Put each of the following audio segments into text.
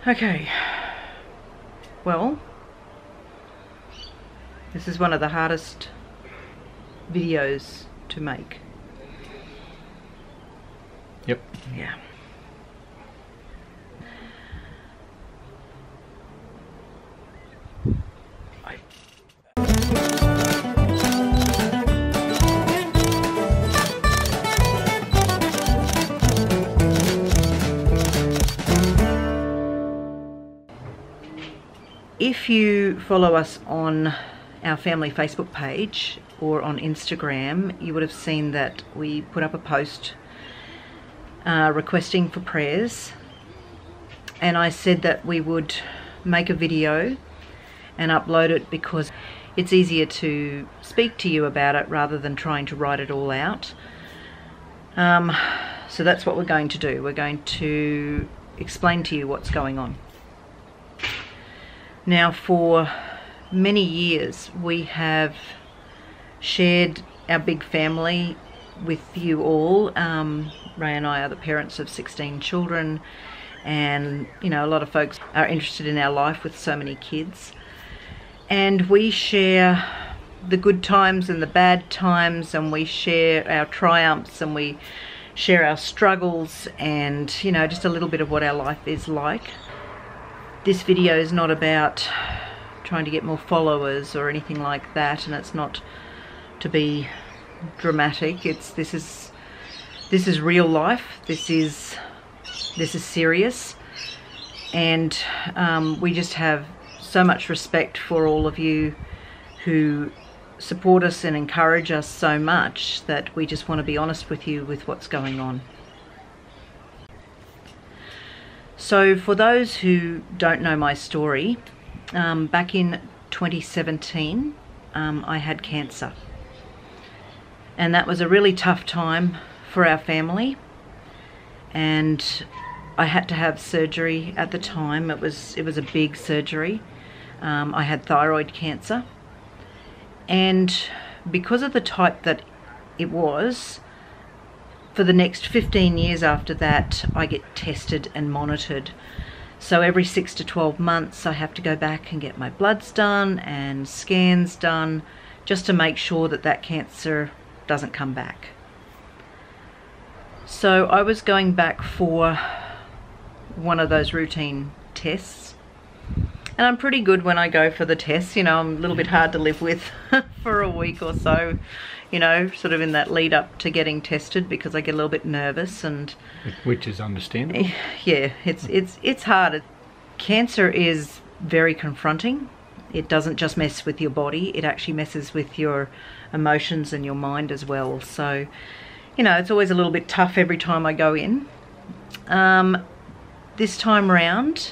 Okay, well, this is one of the hardest videos to make. Yep. Yeah. If you follow us on our family Facebook page or on Instagram, you would have seen that we put up a post requesting for prayers, and I said that we would make a video and upload it because it's easier to speak to you about it rather than trying to write it all out. So that's what we're going to do. We're going to explain to you what's going on. Now, for many years we have shared our big family with you all. Ray and I are the parents of 16 children, and you know, a lot of folks are interested in our life with so many kids, and we share the good times and the bad times, and we share our triumphs, and we share our struggles, and you know, just a little bit of what our life is like. This video is not about trying to get more followers or anything like that, and it's not to be dramatic. This is real life. This is serious, and we just have so much respect for all of you who support us and encourage us so much that we just want to be honest with you with what's going on. So for those who don't know my story, back in 2017 I had cancer, and that was a really tough time for our family, and I had to have surgery at the time. It was a big surgery. I had thyroid cancer, and because of the type that it was, for the next 15 years after that I get tested and monitored. So every 6 to 12 months I have to go back and get my bloods done and scans done, just to make sure that that cancer doesn't come back. So I was going back for one of those routine tests, and I'm pretty good when I go for the tests. You know, I'm a little bit hard to live with for a week or so, you know, sort of in that lead up to getting tested, because I get a little bit nervous, and which is understandable. Yeah, it's hard. Cancer is very confronting. It doesn't just mess with your body, it actually messes with your emotions and your mind as well. So, you know, it's always a little bit tough every time I go in. This time round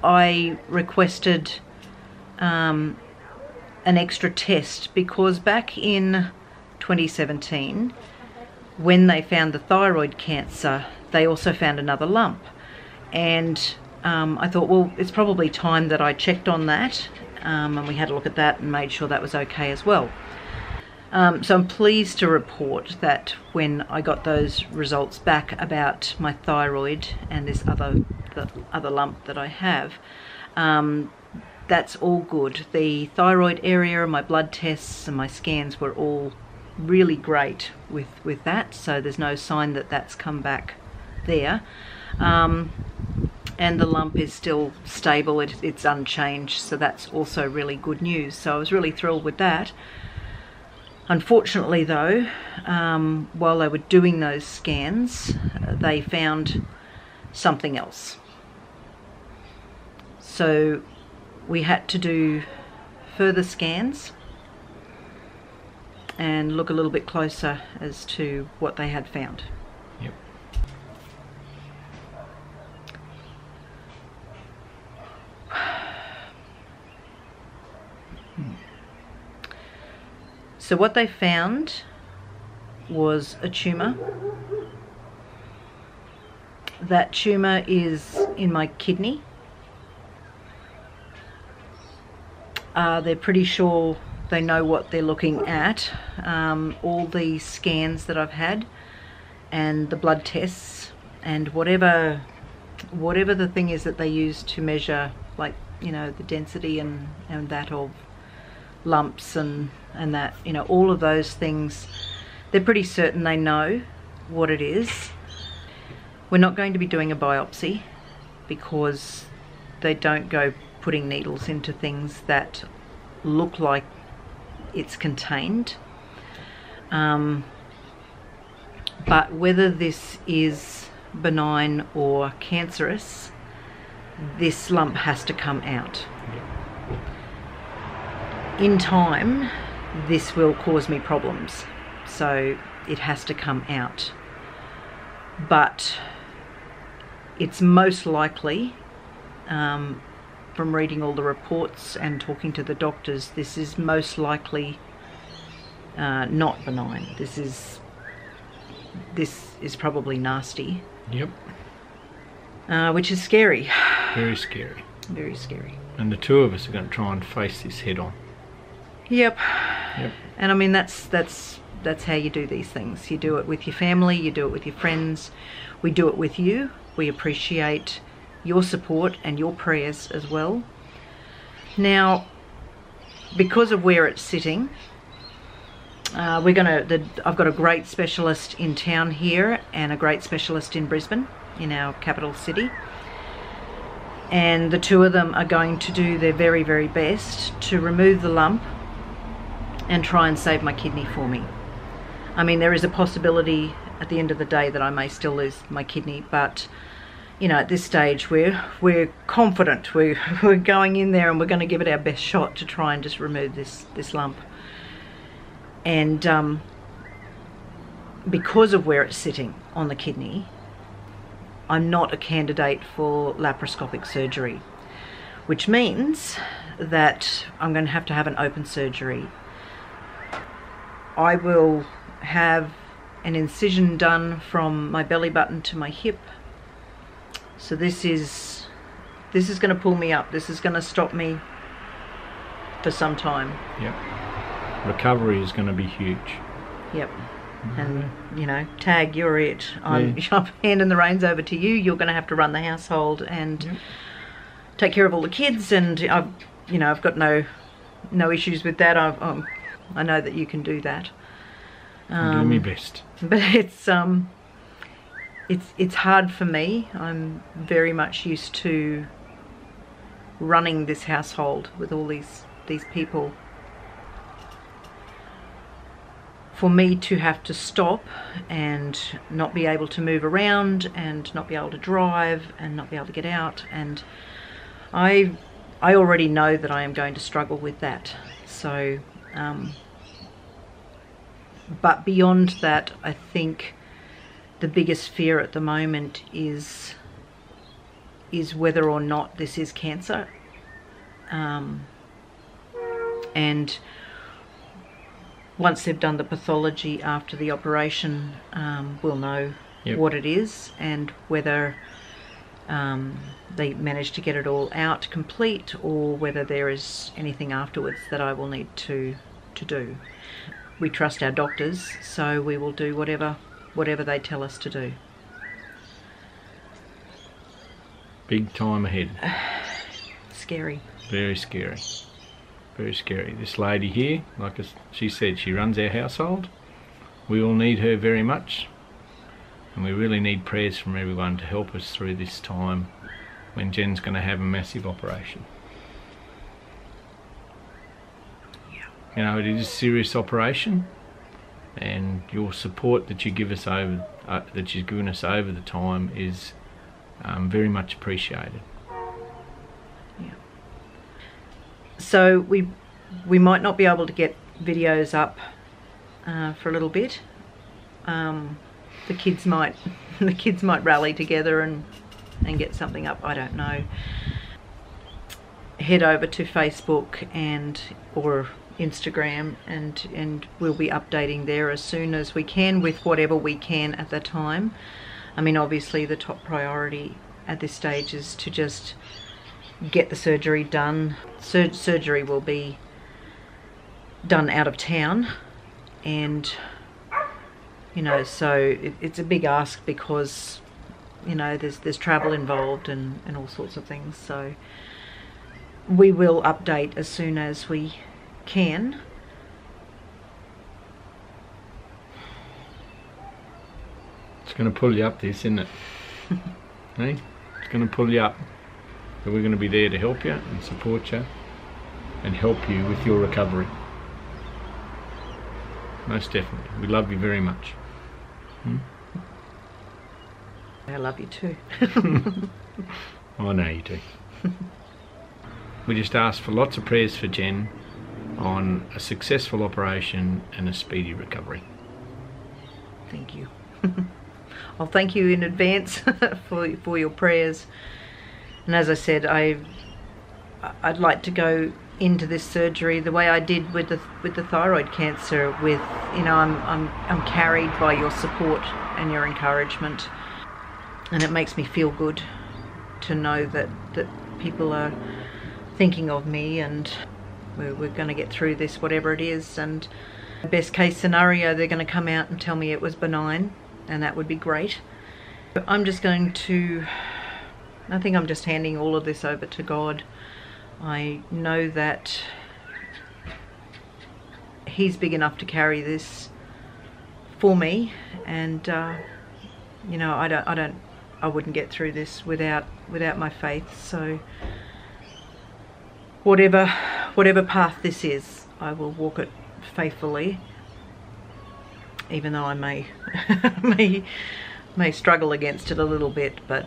I requested an extra test, because back in 2017, when they found the thyroid cancer, they also found another lump, and I thought, well, it's probably time that I checked on that, and we had a look at that and made sure that was okay as well. So I'm pleased to report that when I got those results back about my thyroid and this the other lump that I have, that's all good. The thyroid area, my blood tests and my scans were all really great with that, so there's no sign that that's come back there. And the lump is still stable, it's unchanged, so that's also really good news. So I was really thrilled with that. Unfortunately though, while they were doing those scans, they found something else. So we had to do further scans and look a little bit closer as to what they had found. Yep. So what they found was a tumour. That tumour is in my kidney. They're pretty sure they know what they're looking at. All the scans that I've had and the blood tests and whatever whatever the thing is that they use to measure, like, you know, the density and that of lumps and that, you know, all of those things, they're pretty certain they know what it is. We're not going to be doing a biopsy because they don't go putting needles into things that look like it's contained. But whether this is benign or cancerous, this lump has to come out. In time, this will cause me problems, so it has to come out. But it's most likely, from reading all the reports and talking to the doctors, this is most likely not benign. This is probably nasty. Yep. Which is scary. Very scary. Very scary. And the two of us are going to try and face this head on. Yep. Yep. And I mean, that's how you do these things. You do it with your family, you do it with your friends. We do it with you. We appreciate your support and your prayers as well. Now, because of where it's sitting, I've got a great specialist in town here and a great specialist in Brisbane, in our capital city. And the two of them are going to do their very, very best to remove the lump and try and save my kidney for me. I mean, there is a possibility at the end of the day that I may still lose my kidney, but you know, at this stage we're confident. We're going in there and we're going to give it our best shot to try and just remove this lump. And because of where it's sitting on the kidney, I'm not a candidate for laparoscopic surgery, which means that I'm going to have an open surgery. I will have an incision done from my belly button to my hip. So this is going to pull me up. This is going to stop me for some time. Yep. Recovery is going to be huge. Yep. And, you know, Tag, you're it. I'm handing the reins over to you. You're going to have to run the household and take care of all the kids. And I've got no issues with that. I know that you can do that. I'm doing my best. But it's hard for me. I'm very much used to running this household with all these people. For me to have to stop and not be able to move around and not be able to drive and not be able to get out, and I already know that I am going to struggle with that. So but beyond that, I think the biggest fear at the moment is whether or not this is cancer. And once they've done the pathology after the operation, we'll know what it is and whether they manage to get it all out complete, or whether there is anything afterwards that I will need to do. We trust our doctors, so we will do whatever they tell us to do. Big time ahead. Scary. Very scary. Very scary. This lady here, like she said, she runs our household. We all need her very much, and we really need prayers from everyone to help us through this time when Jen's going to have a massive operation. You know, it is a serious operation, and your support that you give us that you've given us over the time is very much appreciated. Yeah. So we might not be able to get videos up for a little bit. The kids might rally together and get something up. I don't know. Head over to Facebook or Instagram and we'll be updating there as soon as we can with whatever we can at the time. I mean, obviously the top priority at this stage is to just get the surgery done. Surgery will be done out of town, and you know, so it's a big ask because you know, there's travel involved and all sorts of things. So we will update as soon as we can. It's going to pull you up, this, isn't it? Hey? It's going to pull you up. But we're going to be there to help you and support you and help you with your recovery. Most definitely. We love you very much. I love you too. I know you do. We just ask for lots of prayers for Jen on a successful operation and a speedy recovery. Thank you. I'll thank you in advance for your prayers. And as I said, I'd like to go into this surgery the way I did with the thyroid cancer. With, you know, I'm carried by your support and your encouragement, and it makes me feel good to know that people are thinking of me, and we're going to get through this, whatever it is. And best case scenario, they're going to come out and tell me it was benign, and that would be great. But I'm just going to, I think I'm just handing all of this over to God. I know that He's big enough to carry this for me, and you know, I wouldn't get through this without my faith. So whatever path this is, I will walk it faithfully, even though I may struggle against it a little bit. But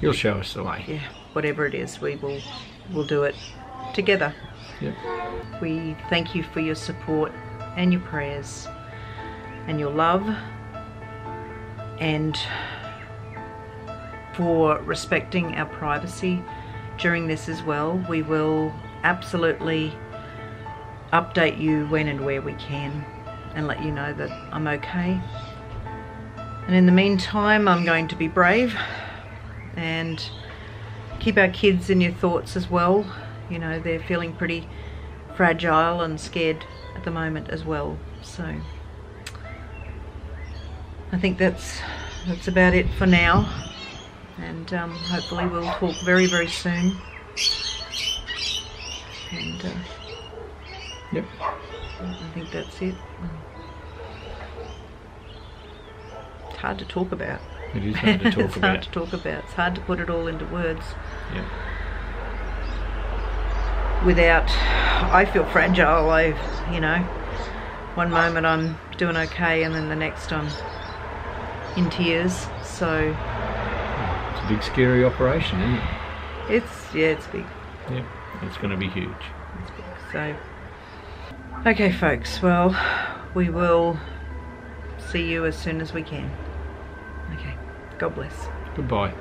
you'll show us the way. Yeah, whatever it is, we'll do it together. Yep. We thank you for your support and your prayers and your love, and for respecting our privacy during this as well. We will absolutely update you when and where we can and let you know that I'm okay. And in the meantime, I'm going to be brave and keep our kids in your thoughts as well. You know, they're feeling pretty fragile and scared at the moment as well. So I think that's about it for now, and hopefully we'll talk very, very soon. And yep, I think that's it. It's hard to talk about. it is hard to talk It's about. hard to talk about. It's hard to put it all into words. Yep. Without, I feel fragile. You know, one moment I'm doing okay, and then the next I'm in tears. So It's a big, scary operation, isn't it? it's big. Yep. It's going to be huge. It's big. So, okay, folks. Well, we will see you as soon as we can. Okay. God bless. Goodbye.